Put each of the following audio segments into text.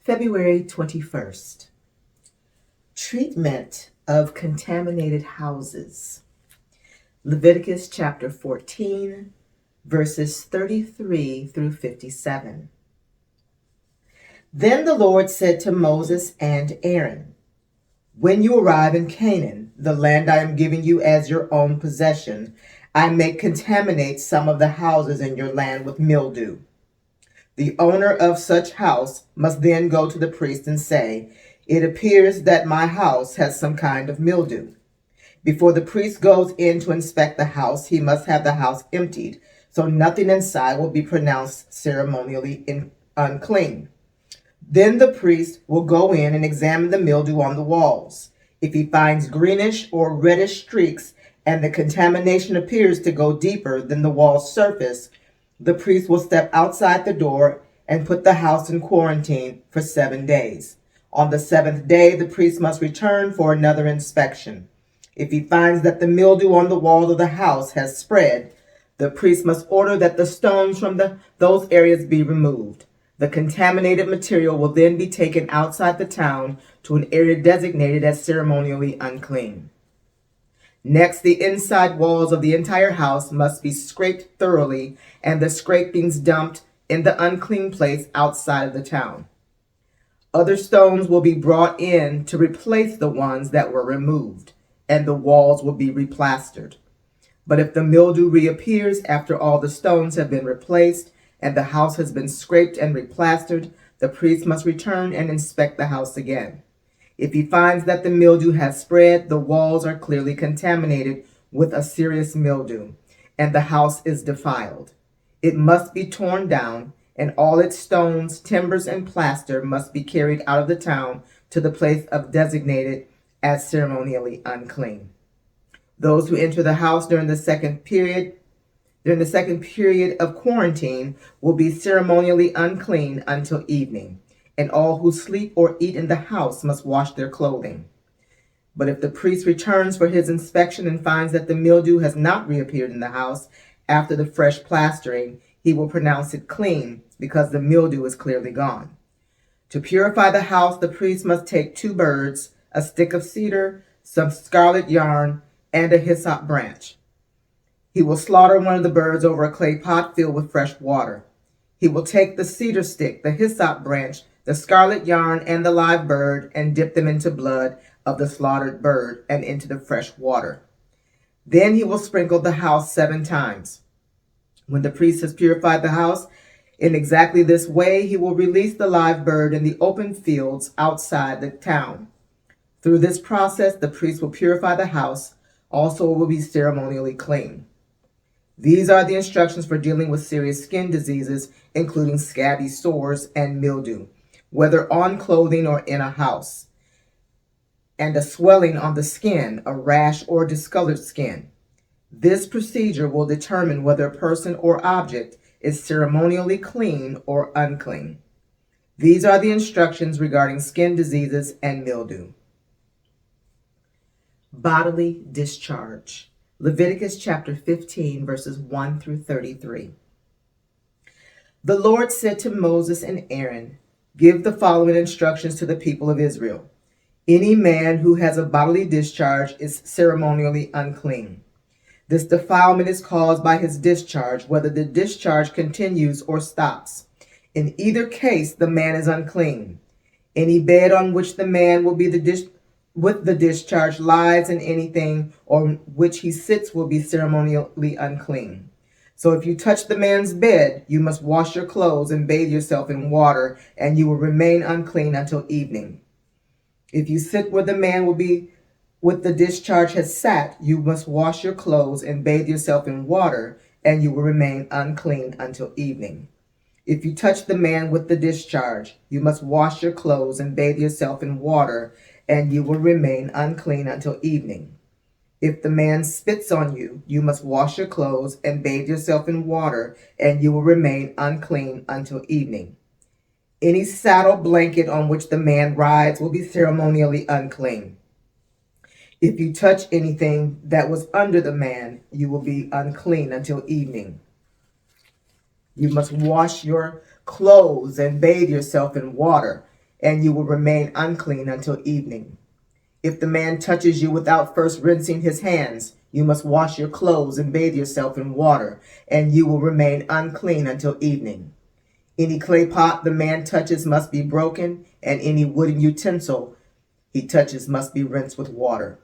February 21st. Treatment of contaminated houses. Leviticus chapter 14, verses 33 through 57. Then the Lord said to Moses and Aaron, "When you arrive in Canaan, the land I am giving you as your own possession, I may contaminate some of the houses in your land with mildew. The owner of such house must then go to the priest and say, 'It appears that my house has some kind of mildew.' Before the priest goes in to inspect the house, he must have the house emptied, so nothing inside will be pronounced ceremonially unclean. Then the priest will go in and examine the mildew on the walls. If he finds greenish or reddish streaks and the contamination appears to go deeper than the wall's surface, the priest will step outside the door and put the house in quarantine for 7 days. On the seventh day, the priest must return for another inspection. If he finds that the mildew on the walls of the house has spread, the priest must order that the stones from those areas be removed. The contaminated material will then be taken outside the town to an area designated as ceremonially unclean. Next, the inside walls of the entire house must be scraped thoroughly and the scrapings dumped in the unclean place outside of the town. Other stones will be brought in to replace the ones that were removed, and the walls will be replastered. But if the mildew reappears after all the stones have been replaced and the house has been scraped and replastered, the priest must return and inspect the house again. If he finds that the mildew has spread, the walls are clearly contaminated with a serious mildew, and the house is defiled. It must be torn down, and all its stones, timbers, and plaster must be carried out of the town to the place designated as ceremonially unclean. Those who enter the house during the second period of quarantine will be ceremonially unclean until evening, and all who sleep or eat in the house must wash their clothing. But if the priest returns for his inspection and finds that the mildew has not reappeared in the house after the fresh plastering, he will pronounce it clean because the mildew is clearly gone. To purify the house, the priest must take 2 birds, a stick of cedar, some scarlet yarn, and a hyssop branch. He will slaughter one of the birds over a clay pot filled with fresh water. He will take the cedar stick, the hyssop branch, the scarlet yarn, and the live bird and dip them into blood of the slaughtered bird and into the fresh water. Then he will sprinkle the house 7 times. When the priest has purified the house in exactly this way, he will release the live bird in the open fields outside the town. Through this process, the priest will purify the house. Also, it will be ceremonially clean. These are the instructions for dealing with serious skin diseases, including scabby sores and mildew, whether on clothing or in a house, and a swelling on the skin, a rash, or discolored skin. This procedure will determine whether a person or object is ceremonially clean or unclean. These are the instructions regarding skin diseases and mildew. Bodily discharge. Leviticus chapter 15, verses 1 through 33. The Lord said to Moses and Aaron, "Give the following instructions to the people of Israel. Any man who has a bodily discharge is ceremonially unclean. This defilement is caused by his discharge, whether the discharge continues or stops. In either case, the man is unclean. Any bed on which the man will be with the discharge lies, and anything on which he sits will be ceremonially unclean. So if you touch the man's bed, you must wash your clothes and bathe yourself in water, and you will remain unclean until evening. If you sit where the man will be with the discharge has sat, you must wash your clothes and bathe yourself in water, and you will remain unclean until evening. If you touch the man with the discharge, you must wash your clothes and bathe yourself in water, and you will remain unclean until evening. If the man spits on you, you must wash your clothes and bathe yourself in water, and you will remain unclean until evening. Any saddle blanket on which the man rides will be ceremonially unclean. If you touch anything that was under the man, you will be unclean until evening. You must wash your clothes and bathe yourself in water, and you will remain unclean until evening. If the man touches you without first rinsing his hands, you must wash your clothes and bathe yourself in water, and you will remain unclean until evening. Any clay pot the man touches must be broken, and any wooden utensil he touches must be rinsed with water.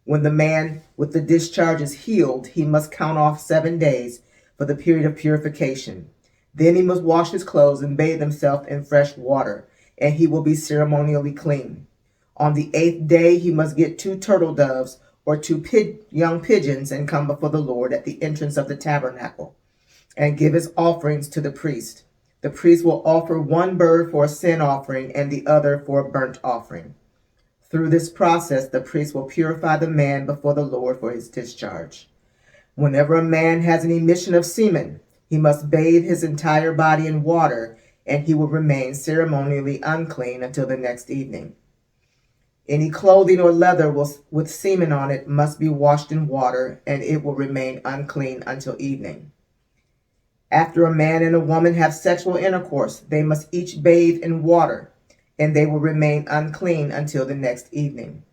When the man with the discharge is healed, he must count off 7 days for the period of purification. Then he must wash his clothes and bathe himself in fresh water, and he will be ceremonially clean. On the 8th day, he must get 2 turtle doves or 2 young pigeons and come before the Lord at the entrance of the tabernacle and give his offerings to the priest. The priest will offer 1 bird for a sin offering and the other for a burnt offering. Through this process, the priest will purify the man before the Lord for his discharge. Whenever a man has an emission of semen, he must bathe his entire body in water, and he will remain ceremonially unclean until the next evening. Any clothing or leather with semen on it must be washed in water, and it will remain unclean until evening. After a man and a woman have sexual intercourse, they must each bathe in water, and they will remain unclean until the next evening.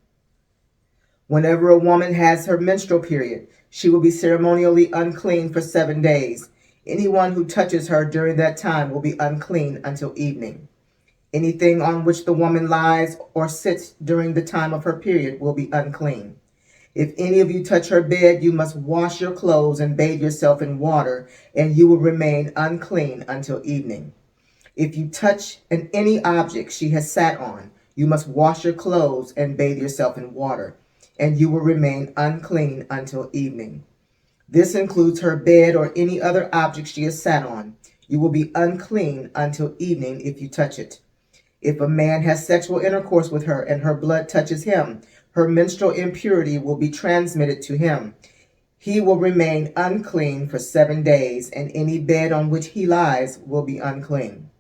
Whenever a woman has her menstrual period, she will be ceremonially unclean for 7 days. Anyone who touches her during that time will be unclean until evening. Anything on which the woman lies or sits during the time of her period will be unclean. If any of you touch her bed, you must wash your clothes and bathe yourself in water, and you will remain unclean until evening. If you touch any object she has sat on, you must wash your clothes and bathe yourself in water, and you will remain unclean until evening. This includes her bed or any other object she has sat on. You will be unclean until evening if you touch it. If a man has sexual intercourse with her and her blood touches him, her menstrual impurity will be transmitted to him. He will remain unclean for 7 days, and any bed on which he lies will be unclean.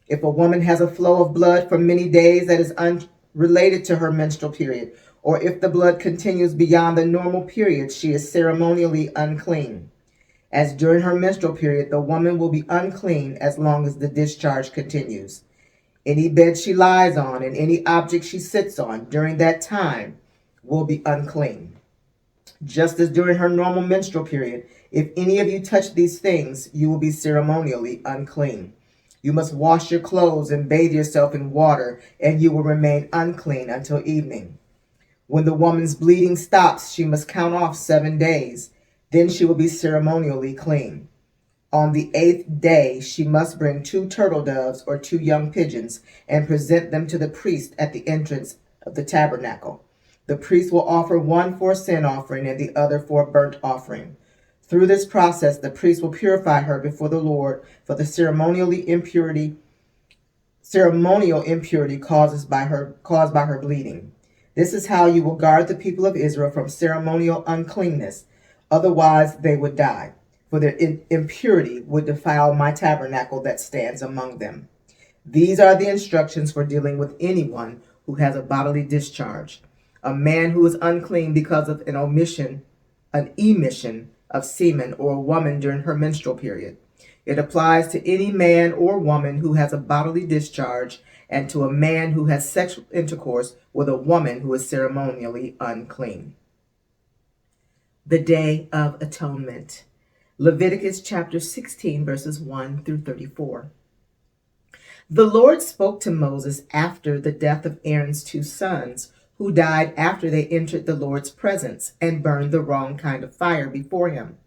If a woman has a flow of blood for many days that is unrelated to her menstrual period, or if the blood continues beyond the normal period, she is ceremonially unclean. As during her menstrual period, the woman will be unclean as long as the discharge continues. Any bed she lies on and any object she sits on during that time will be unclean. Just as during her normal menstrual period, if any of you touch these things, you will be ceremonially unclean. You must wash your clothes and bathe yourself in water, and you will remain unclean until evening. When the woman's bleeding stops, she must count off 7 days. Then she will be ceremonially clean. On the 8th day, she must bring 2 turtle doves or 2 young pigeons and present them to the priest at the entrance of the tabernacle. The priest will offer 1 for a sin offering and the other for a burnt offering. Through this process, the priest will purify her before the Lord for the ceremonial impurity caused by her bleeding. This is how you will guard the people of Israel from ceremonial uncleanness. Otherwise, they would die, for their impurity would defile my tabernacle that stands among them. These are the instructions for dealing with anyone who has a bodily discharge. A man who is unclean because of an emission of semen, or a woman during her menstrual period. It applies to any man or woman who has a bodily discharge and to a man who has sexual intercourse with a woman who is ceremonially unclean. The Day of Atonement. Leviticus chapter 16, verses 1 through 34. The Lord spoke to Moses after the death of Aaron's 2 sons, who died after they entered the Lord's presence and burned the wrong kind of fire before him.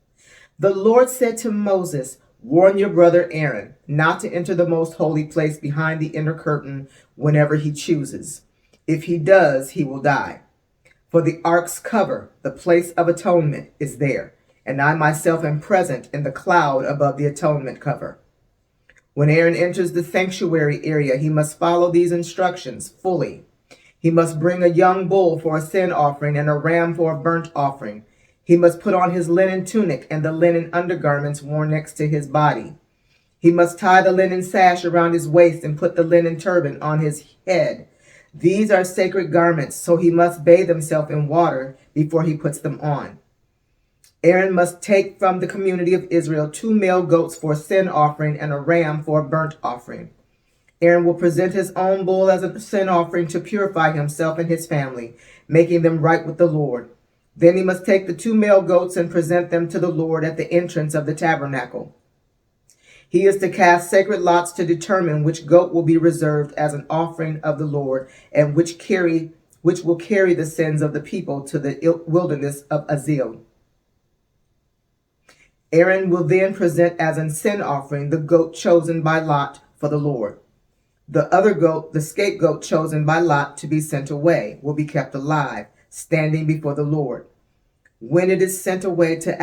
The Lord said to Moses, "Warn your brother Aaron not to enter the most holy place behind the inner curtain whenever he chooses. If he does, he will die. For the ark's cover, the place of atonement, is there, and I myself am present in the cloud above the atonement cover. When Aaron enters the sanctuary area, he must follow these instructions fully. He must bring a young bull for a sin offering and a ram for a burnt offering. He must put on his linen tunic and the linen undergarments worn next to his body. He must tie the linen sash around his waist and put the linen turban on his head. These are sacred garments, so he must bathe himself in water before he puts them on. Aaron must take from the community of Israel 2 male goats for a sin offering and a ram for a burnt offering. Aaron will present his own bull as a sin offering to purify himself and his family, making them right with the Lord. Then he must take the 2 male goats and present them to the Lord at the entrance of the tabernacle. He is to cast sacred lots to determine which goat will be reserved as an offering of the Lord, and which will carry the sins of the people to the wilderness of Azil. Aaron will then present as a sin offering the goat chosen by Lot for the Lord. The other goat, the scapegoat chosen by Lot to be sent away, will be kept alive, standing before the Lord. When it is sent away to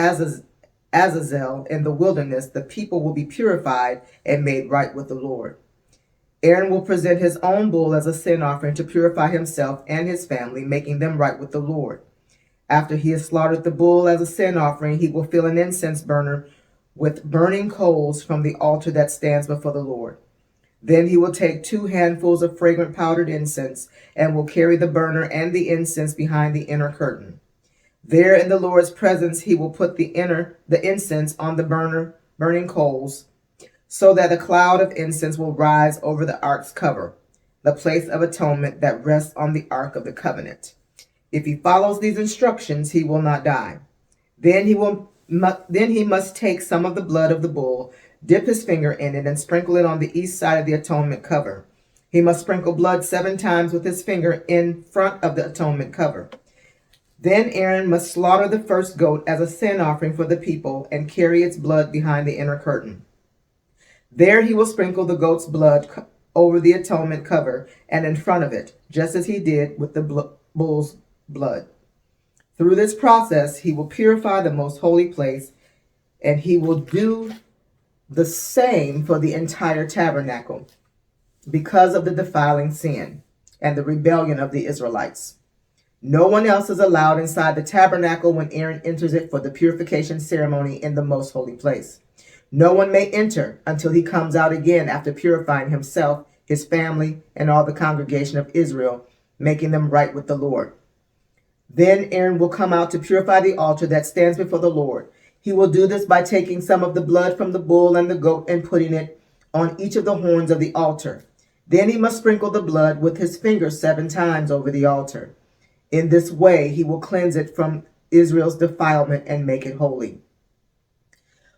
Azazel in the wilderness, the people will be purified and made right with the Lord. Aaron will present his own bull as a sin offering to purify himself and his family, making them right with the Lord. After he has slaughtered the bull as a sin offering, he will fill an incense burner with burning coals from the altar that stands before the Lord. Then he will take 2 handfuls of fragrant powdered incense and will carry the burner and the incense behind the inner curtain. There in the Lord's presence he will put the incense on the burning coals, so that a cloud of incense will rise over the ark's cover, the place of atonement that rests on the ark of the covenant. If he follows these instructions, he will not die. Then he must take some of the blood of the bull, dip his finger in it, and sprinkle it on the east side of the atonement cover. He must sprinkle blood 7 times with his finger in front of the atonement cover. Then Aaron must slaughter the first goat as a sin offering for the people and carry its blood behind the inner curtain. There he will sprinkle the goat's blood over the atonement cover and in front of it, just as he did with the bull's blood. Through this process, he will purify the most holy place, and he will do the same for the entire tabernacle because of the defiling sin and the rebellion of the Israelites. No one else is allowed inside the tabernacle when Aaron enters it for the purification ceremony in the most holy place. No one may enter until he comes out again after purifying himself, his family, and all the congregation of Israel, making them right with the Lord. Then Aaron will come out to purify the altar that stands before the Lord. He will do this by taking some of the blood from the bull and the goat and putting it on each of the horns of the altar. Then he must sprinkle the blood with his finger 7 times over the altar. In this way, he will cleanse it from Israel's defilement and make it holy.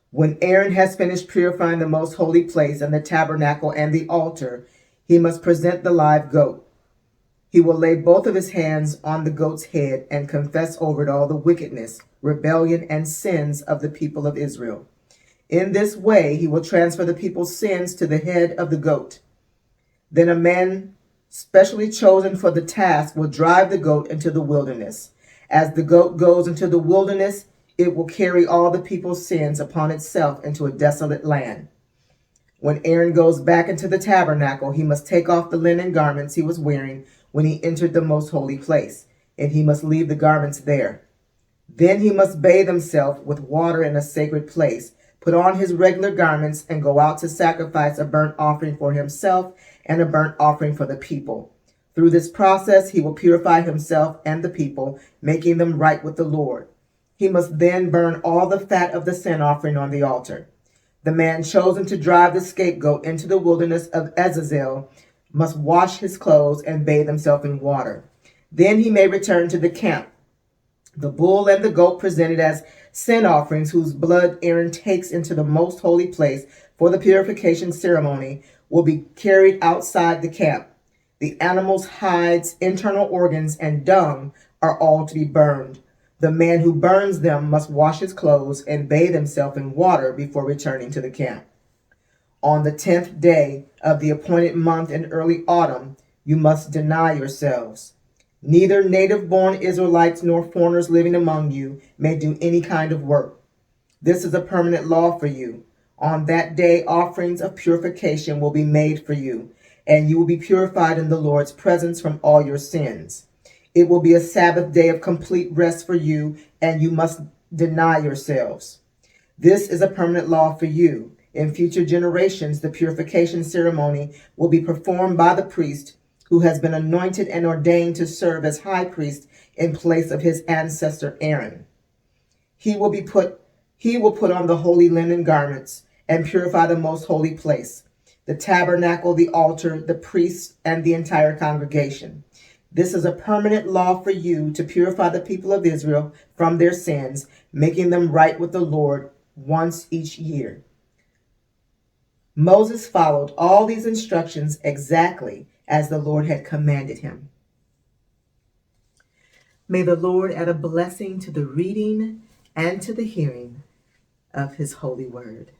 When Aaron has finished purifying the most holy place and the tabernacle and the altar, he must present the live goat. He will lay both of his hands on the goat's head and confess over it all the wickedness, rebellion, and sins of the people of Israel. In this way, he will transfer the people's sins to the head of the goat. Then a man specially chosen for the task will drive the goat into the wilderness. As the goat goes into the wilderness, it will carry all the people's sins upon itself into a desolate land. When Aaron goes back into the tabernacle, he must take off the linen garments he was wearing when he entered the most holy place, and he must leave the garments there. Then he must bathe himself with water in a sacred place, put on his regular garments, and go out to sacrifice a burnt offering for himself and a burnt offering for the people. Through this process, he will purify himself and the people, making them right with the Lord. He must then burn all the fat of the sin offering on the altar. The man chosen to drive the scapegoat into the wilderness of Azazel must wash his clothes and bathe himself in water. Then he may return to the camp. The bull and the goat presented as sin offerings, whose blood Aaron takes into the most holy place for the purification ceremony, will be carried outside the camp. The animal's hides, internal organs, and dung are all to be burned. The man who burns them must wash his clothes and bathe himself in water before returning to the camp. On the 10th day of the appointed month in early autumn, you must deny yourselves. Neither native-born Israelites nor foreigners living among you may do any kind of work. This is a permanent law for you. On that day, offerings of purification will be made for you, and you will be purified in the Lord's presence from all your sins. It will be a Sabbath day of complete rest for you, and you must deny yourselves. This is a permanent law for you. In future generations, the purification ceremony will be performed by the priest who has been anointed and ordained to serve as high priest in place of his ancestor Aaron. He will put on the holy linen garments and purify the most holy place. the tabernacle, the altar, the priests, and the entire congregation. This is a permanent law for you to purify the people of Israel from their sins, making them right with the Lord once each year. Moses followed all these instructions exactly as the Lord had commanded him. May the Lord add a blessing to the reading and to the hearing of his holy word.